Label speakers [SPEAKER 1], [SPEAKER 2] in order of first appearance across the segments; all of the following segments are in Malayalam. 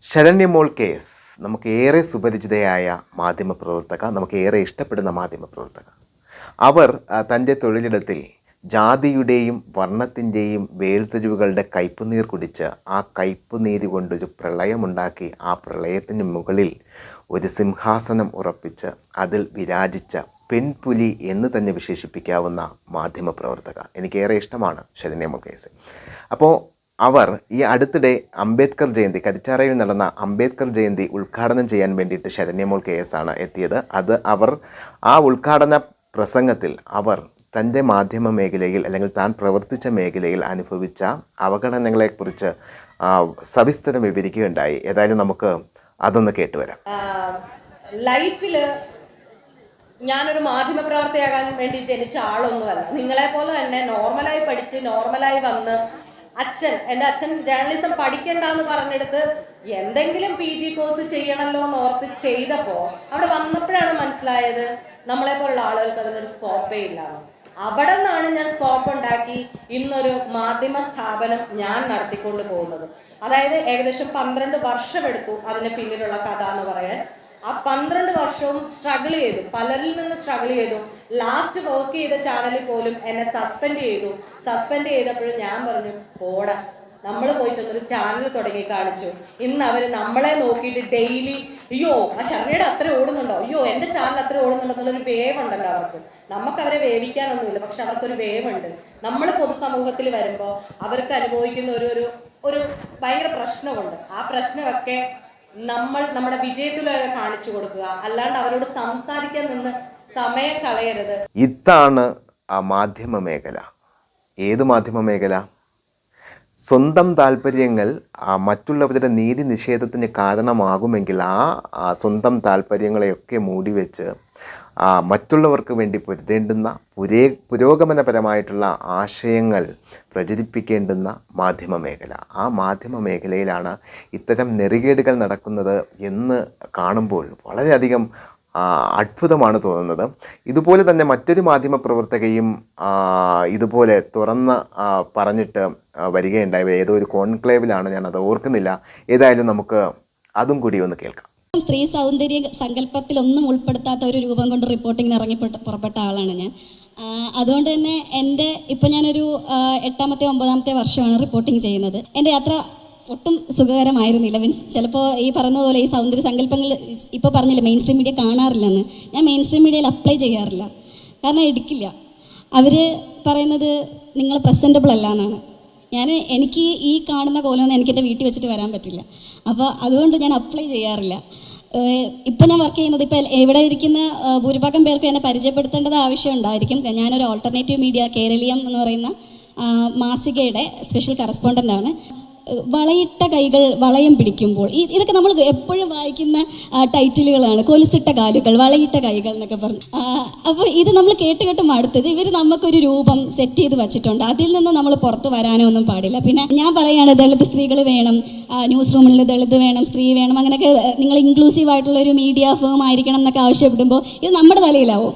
[SPEAKER 1] ശരണ്യമോൾ കേസ് നമുക്ക് ഏറെ സുപരിചിതയായ മാധ്യമപ്രവർത്തക, നമുക്ക് ഏറെ ഇഷ്ടപ്പെടുന്ന മാധ്യമപ്രവർത്തക. അവർ തൻ്റെ തൊഴിലിടത്തിൽ ജാതിയുടെയും വർണ്ണത്തിൻ്റെയും വേർതിരിവുകളുടെ കയ്പുനീർ കുടിച്ച് ആ കയ്പുനീര് കൊണ്ടൊരു പ്രളയമുണ്ടാക്കി ആ പ്രളയത്തിന് മുകളിൽ ഒരു സിംഹാസനം ഉറപ്പിച്ച് അതിൽ വിരാജിച്ച പെൺപുലി എന്ന് തന്നെ വിശേഷിപ്പിക്കാവുന്ന മാധ്യമപ്രവർത്തക. എനിക്കേറെ ഇഷ്ടമാണ് ശരണ്യമോൾ കേസ്. അപ്പോൾ അവർ ഈ അടുത്തിടെ അംബേദ്കർ ജയന്തി, കരിച്ചാറയിൽ നടന്ന അംബേദ്കർ ജയന്തി ഉദ്ഘാടനം ചെയ്യാൻ വേണ്ടിയിട്ട് ശരണ്യമോൾ KS ആണ് എത്തിയത്. അവർ ആ ഉദ്ഘാടന പ്രസംഗത്തിൽ അവർ തൻ്റെ മാധ്യമ മേഖലയിൽ അല്ലെങ്കിൽ താൻ പ്രവർത്തിച്ച മേഖലയിൽ അനുഭവിച്ച അവഗണനകളെക്കുറിച്ച് സവിസ്തരം വിവരിക്കുകയുണ്ടായി. ഏതായാലും നമുക്ക് അതൊന്ന് കേട്ടുവരാം.
[SPEAKER 2] ലൈഫിൽ ഞാനൊരു മാധ്യമ പ്രവർത്തകയാകാൻ വേണ്ടി ജനിച്ച ആളൊന്നുമല്ല. നിങ്ങളെ പോലെ തന്നെ നോർമലായി പഠിച്ച് നോർമലായി വന്ന് എൻ്റെ അച്ഛൻ ജേർണലിസം പഠിക്കണ്ടെന്ന് പറഞ്ഞെടുത്ത് എന്തെങ്കിലും PG കോഴ്സ് ചെയ്യണമല്ലോ എന്ന് ഓർത്ത് ചെയ്തപ്പോൾ അവിടെ വന്നപ്പോഴാണ് മനസ്സിലായത് നമ്മളെ പോലുള്ള ആളുകൾക്ക് അതിനൊരു സ്കോപ്പേ ഇല്ലാന്ന്. അവിടെ നിന്നാണ് ഞാൻ സ്കോപ്പ് ഉണ്ടാക്കി ഇന്നൊരു മാധ്യമ സ്ഥാപനം ഞാൻ നടത്തിക്കൊണ്ട് പോകുന്നത്. അതായത് ഏകദേശം 12 വർഷം എടുത്തു അതിന് പിന്നിലുള്ള കഥ എന്ന് പറയാൻ. ആ 12 വർഷവും സ്ട്രഗിൾ ചെയ്തു, പലരിൽ നിന്ന് സ്ട്രഗിൾ ചെയ്തു. ലാസ്റ്റ് വർക്ക് ചെയ്ത ചാനലിൽ പോലും എന്നെ സസ്പെൻഡ് ചെയ്തു. സസ്പെൻഡ് ചെയ്തപ്പോഴും ഞാൻ പറഞ്ഞു, പോടാ, നമ്മൾ പോയി ചെന്നൊരു ചാനൽ തുടങ്ങി കാണിച്ചു. ഇന്ന് അവർ നമ്മളെ നോക്കിയിട്ട് ഡെയിലി അയ്യോ ആ ശരണയുടെ അത്ര ഓടുന്നുണ്ടോ, അയ്യോ എൻ്റെ ചാനൽ അത്ര ഓടുന്നുണ്ടോ എന്നുള്ളൊരു വേവ് ഉണ്ടല്ലോ അവർക്ക്. നമുക്ക് അവരെ വേവിക്കാനൊന്നുമില്ല, പക്ഷെ അവർക്കൊരു വേവ് ഉണ്ട്. നമ്മൾ പൊതുസമൂഹത്തിൽ വരുമ്പോൾ അവർക്ക് അനുഭവിക്കുന്ന ഒരു ഭയങ്കര പ്രശ്നമുണ്ട്. ആ പ്രശ്നമൊക്കെ നമ്മുടെ വിജയത്തിലൂടെ കാണിച്ചു കൊടുക്കുക, അല്ലാണ്ട് അവരോട് സംസാരിക്കാൻ നിന്ന് സമയം കളയരുത്.
[SPEAKER 1] ഇതാണ് ആ മാധ്യമ മേഖല. ഏത് മാധ്യമ മേഖല? സ്വന്തം താല്പര്യങ്ങൾ മറ്റുള്ളവരുടെ നീതി നിഷേധത്തിന് കാരണമാകുമെങ്കിൽ ആ സ്വന്തം താല്പര്യങ്ങളെയൊക്കെ മൂടിവെച്ച് മറ്റുള്ളവർക്ക് വേണ്ടി പൊരുതേണ്ടുന്ന പുരോഗമനപരമായിട്ടുള്ള ആശയങ്ങൾ പ്രചരിപ്പിക്കേണ്ടുന്ന മാധ്യമ മേഖല. ആ മാധ്യമ മേഖലയിലാണ് ഇത്തരം നെറികേടുകൾ നടക്കുന്നത് എന്ന് കാണുമ്പോൾ വളരെയധികം അത്ഭുതമാണ് തോന്നുന്നത്. ഇതുപോലെ തന്നെ മറ്റൊരു മാധ്യമപ്രവർത്തകയും ഇതുപോലെ തുറന്ന് പറഞ്ഞിട്ട് വരികയുണ്ടായി. ഏതോ ഒരു കോൺക്ലേവിലാണ്, ഞാനത് ഓർക്കുന്നില്ല. ഏതായാലും നമുക്ക് അതും കൂടി ഒന്ന് കേൾക്കാം.
[SPEAKER 3] സ്ത്രീ സൗന്ദര്യ സങ്കല്പത്തിലൊന്നും ഉൾപ്പെടുത്താത്ത ഒരു രൂപം കൊണ്ട് റിപ്പോർട്ടിങ്ങിന് പുറപ്പെട്ട ആളാണ് ഞാൻ. അതുകൊണ്ട് തന്നെ ഇപ്പം ഞാനൊരു 8ാമത്തെ 9ാമത്തെ വർഷമാണ് റിപ്പോർട്ടിങ് ചെയ്യുന്നത്. എൻ്റെ യാത്ര ഒട്ടും സുഖകരമായിരുന്നില്ല. മീൻസ് ചിലപ്പോൾ ഈ പറഞ്ഞ പോലെ ഈ സൗന്ദര്യ സങ്കല്പങ്ങൾ ഇപ്പോൾ പറഞ്ഞില്ല മെയിൻ സ്ട്രീം മീഡിയ കാണാറില്ലെന്ന്. ഞാൻ മെയിൻ സ്ട്രീം മീഡിയയിൽ അപ്ലൈ ചെയ്യാറില്ല, കാരണം എടുക്കില്ല. അവർ പറയുന്നത് നിങ്ങൾ പ്രസൻറ്റബിൾ അല്ല എന്നാണ്. എനിക്ക് ഈ കാണുന്ന കോലമൊന്നും എനിക്കെൻ്റെ വീട്ടിൽ വെച്ചിട്ട് വരാൻ പറ്റില്ല. അപ്പോൾ അതുകൊണ്ട് ഞാൻ അപ്ലൈ ചെയ്യാറില്ല. ഇപ്പം ഞാൻ വർക്ക് ചെയ്യുന്നത്, ഇപ്പോൾ ഇവിടെ ഇരിക്കുന്ന ഭൂരിഭാഗം പേർക്കും എന്നെ പരിചയപ്പെടുത്തേണ്ടത് ആവശ്യം ഉണ്ടായിരിക്കും. ഞാനൊരു ഓൾട്ടർനേറ്റീവ് മീഡിയ കേരളീയം എന്ന് പറയുന്ന മാസികയുടെ സ്പെഷ്യൽ കറസ്പോണ്ടൻ്റാണ്. വളയിട്ട കൈകൾ വളയം പിടിക്കുമ്പോൾ, ഇതൊക്കെ നമ്മൾ എപ്പോഴും വായിക്കുന്ന ടൈറ്റിലുകളാണ്. കൊലുസിട്ട കാലുകൾ, വളയിട്ട കൈകൾ എന്നൊക്കെ പറഞ്ഞു. അപ്പോൾ ഇത് നമ്മൾ കേട്ട് മടുത്തത്. ഇവർ നമുക്കൊരു രൂപം സെറ്റ് ചെയ്ത് വെച്ചിട്ടുണ്ട്, അതിൽ നിന്ന് നമ്മൾ പുറത്ത് വരാനോ ഒന്നും പാടില്ല. പിന്നെ ഞാൻ പറയുകയാണ്, ദളിത് സ്ത്രീകൾ വേണം, ന്യൂസ് റൂമിൽ ദളിത് വേണം, സ്ത്രീ വേണം, അങ്ങനെയൊക്കെ നിങ്ങൾ ഇൻക്ലൂസീവ് ആയിട്ടുള്ളൊരു മീഡിയ ഫേം ആയിരിക്കണം എന്നൊക്കെ ആവശ്യപ്പെടുമ്പോൾ ഇത് നമ്മുടെ തലയിലാവും.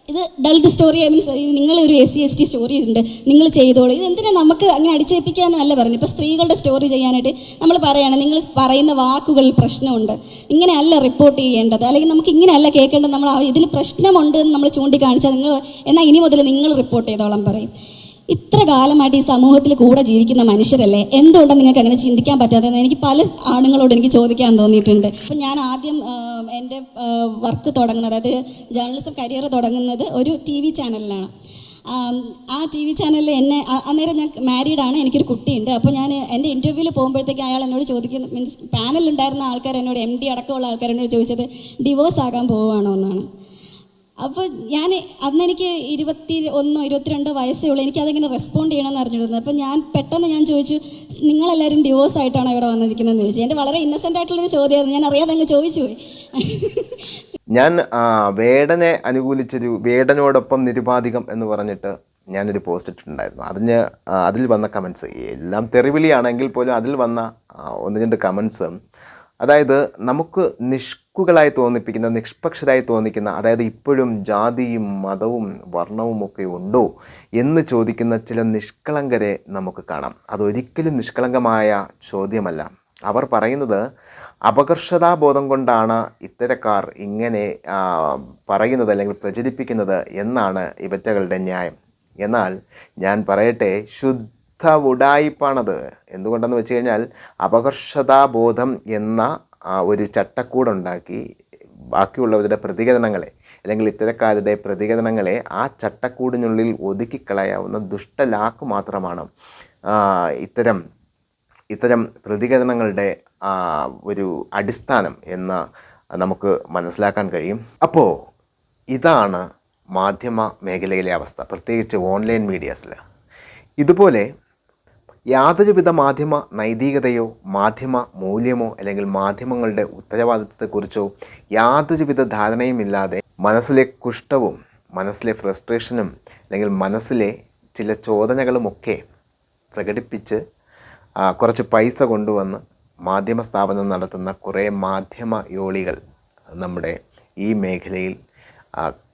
[SPEAKER 3] ഇത് ദളിത് സ്റ്റോറി, മീൻസ് നിങ്ങളൊരു SC/ST സ്റ്റോറി ഉണ്ട്, നിങ്ങൾ ചെയ്തോളൂ. ഇതെന്തിനാ നമുക്ക് അങ്ങനെ അടിച്ചേൽപ്പിക്കാനല്ല പറയുന്നത്. ഇപ്പോൾ സ്ത്രീകളുടെ സ്റ്റോറി ചെയ്യാനായിട്ട് നമ്മൾ പറയുകയാണ്, നിങ്ങൾ പറയുന്ന വാക്കുകളിൽ പ്രശ്നമുണ്ട്, ഇങ്ങനെയല്ല റിപ്പോർട്ട് ചെയ്യേണ്ടത്, അല്ലെങ്കിൽ നമുക്ക് ഇങ്ങനെയല്ല കേൾക്കേണ്ടത്, നമ്മൾ ഇതിൽ പ്രശ്നമുണ്ട് എന്ന് നമ്മൾ ചൂണ്ടിക്കാണിച്ചാൽ എന്നാൽ ഇനി മുതൽ നിങ്ങൾ റിപ്പോർട്ട് ചെയ്തോളം പറയും. ഇത്ര കാലമായിട്ട് ഈ സമൂഹത്തിൽ കൂടെ ജീവിക്കുന്ന മനുഷ്യരല്ലേ, എന്തുകൊണ്ടാണ് നിങ്ങൾക്ക് അങ്ങനെ ചിന്തിക്കാൻ പറ്റാത്തതെന്ന് എനിക്ക് പല ആണുങ്ങളോട് എനിക്ക് ചോദിക്കാൻ തോന്നിയിട്ടുണ്ട്. അപ്പം ഞാൻ ആദ്യം എൻ്റെ വർക്ക് തുടങ്ങുന്നത്, അതായത് ജേർണലിസം കരിയർ തുടങ്ങുന്നത് ഒരു TV ചാനലിലാണ്. ആ TV ചാനലിൽ അന്നേരം ഞാൻ മാരീഡാണ്, എനിക്കൊരു കുട്ടിയുണ്ട്. അപ്പോൾ ഞാൻ എൻ്റെ ഇൻ്റർവ്യൂവിൽ പോകുമ്പോഴത്തേക്ക് അയാൾ എന്നോട് ചോദിക്കുന്നത്, മീൻസ് പാനലുണ്ടായിരുന്ന ആൾക്കാർ എന്നോട്, MD അടക്കമുള്ള ആൾക്കാർ എന്നോട് ചോദിച്ചത് ഡിവോഴ്സ് ആകാൻ പോവുകയാണോ എന്നാണ്. അപ്പോൾ അന്നെനിക്ക് 21 22 വയസ്സേ ഉള്ളൂ. എനിക്കതെങ്ങനെ റെസ്പോണ്ട് ചെയ്യണമെന്ന് അറിഞ്ഞിരുന്നത്. അപ്പോൾ പെട്ടെന്ന് ഞാൻ ചോദിച്ചു, നിങ്ങളെല്ലാവരും ഡിവോഴ്സ് ആയിട്ടാണോ ഇവിടെ വന്നിരിക്കുന്നതെന്ന് ചോദിച്ചു. എൻ്റെ വളരെ ഇന്നസെൻ്റ് ആയിട്ടുള്ളൊരു ചോദ്യമായിരുന്നു, ഞാൻ അറിയാതെ അങ്ങ് ചോദിച്ചു പോയി.
[SPEAKER 1] ഞാൻ വേടനെ അനുകൂലിച്ചൊരു വേടനോടൊപ്പം നിരുപാധികം എന്ന് പറഞ്ഞിട്ട് ഞാനൊരു പോസ്റ്റ് ഇട്ടിട്ടുണ്ടായിരുന്നു. അതിൽ വന്ന കമൻസ് എല്ലാം തെറിവിളിയാണെങ്കിൽ പോലും അതിൽ വന്ന 1-2 കമൻസ്, അതായത് നമുക്ക് നിഷ്കുകളായി തോന്നിപ്പിക്കുന്ന, നിഷ്പക്ഷരായി തോന്നിക്കുന്ന, അതായത് ഇപ്പോഴും ജാതിയും മതവും വർണ്ണവും ഒക്കെ ഉണ്ടോ എന്ന് ചോദിക്കുന്ന ചില നിഷ്കളങ്കരെ നമുക്ക് കാണാം. അതൊരിക്കലും നിഷ്കളങ്കമായ ചോദ്യമല്ല. അവർ പറയുന്നത് അപകർഷതാബോധം കൊണ്ടാണ് ഇത്തരക്കാർ ഇങ്ങനെ പറയുന്നത് അല്ലെങ്കിൽ പ്രചരിപ്പിക്കുന്നത് എന്നാണ് ഇവറ്റകളുടെ ന്യായം. എന്നാൽ ഞാൻ പറയട്ടെ, ശുദ്ധ ഉഡായിപ്പാണത്. എന്തുകൊണ്ടെന്ന് വെച്ച് കഴിഞ്ഞാൽ അപകർഷതാബോധം എന്ന ഒരു ചട്ടക്കൂടുണ്ടാക്കി ബാക്കിയുള്ളവരുടെ പ്രതികരണങ്ങളെ അല്ലെങ്കിൽ ഇത്തരക്കാരുടെ പ്രതികരണങ്ങളെ ആ ചട്ടക്കൂടിനുള്ളിൽ ഒതുക്കിക്കളയാവുന്ന ദുഷ്ടലാക്ക് മാത്രമാണ് ഇത്തരം പ്രതികരണങ്ങളുടെ ഒരു അടിസ്ഥാനം എന്ന് നമുക്ക് മനസ്സിലാക്കാൻ കഴിയും. അപ്പോൾ ഇതാണ് മാധ്യമ മേഖലയിലെ അവസ്ഥ, പ്രത്യേകിച്ച് ഓൺലൈൻ മീഡിയാസിൽ. ഇതുപോലെ യാതൊരുവിധ മാധ്യമ നൈതികതയോ മാധ്യമ മൂല്യമോ അല്ലെങ്കിൽ മാധ്യമങ്ങളുടെ ഉത്തരവാദിത്വത്തെക്കുറിച്ചോ യാതൊരുവിധ ധാരണയുമില്ലാതെ മനസ്സിലെ കുഷ്ഠവും മനസ്സിലെ ഫ്രസ്ട്രേഷനും അല്ലെങ്കിൽ മനസ്സിലെ ചില ചോദനകളുമൊക്കെ പ്രകടിപ്പിച്ച് കുറച്ച് പൈസ കൊണ്ടുവന്ന് മാധ്യമ സ്ഥാപനം നടത്തുന്ന കുറേ മാധ്യമ യോളികൾ നമ്മുടെ ഈ മേഖലയിൽ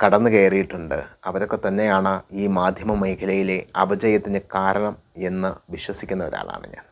[SPEAKER 1] കടന്നു കയറിയിട്ടുണ്ട്. അവരൊക്കെ തന്നെയാണ് ഈ മാധ്യമ മേഖലയിലെ അപജയത്തിന് കാരണം എന്ന് വിശ്വസിക്കുന്ന ഒരാളാണ് ഞാൻ.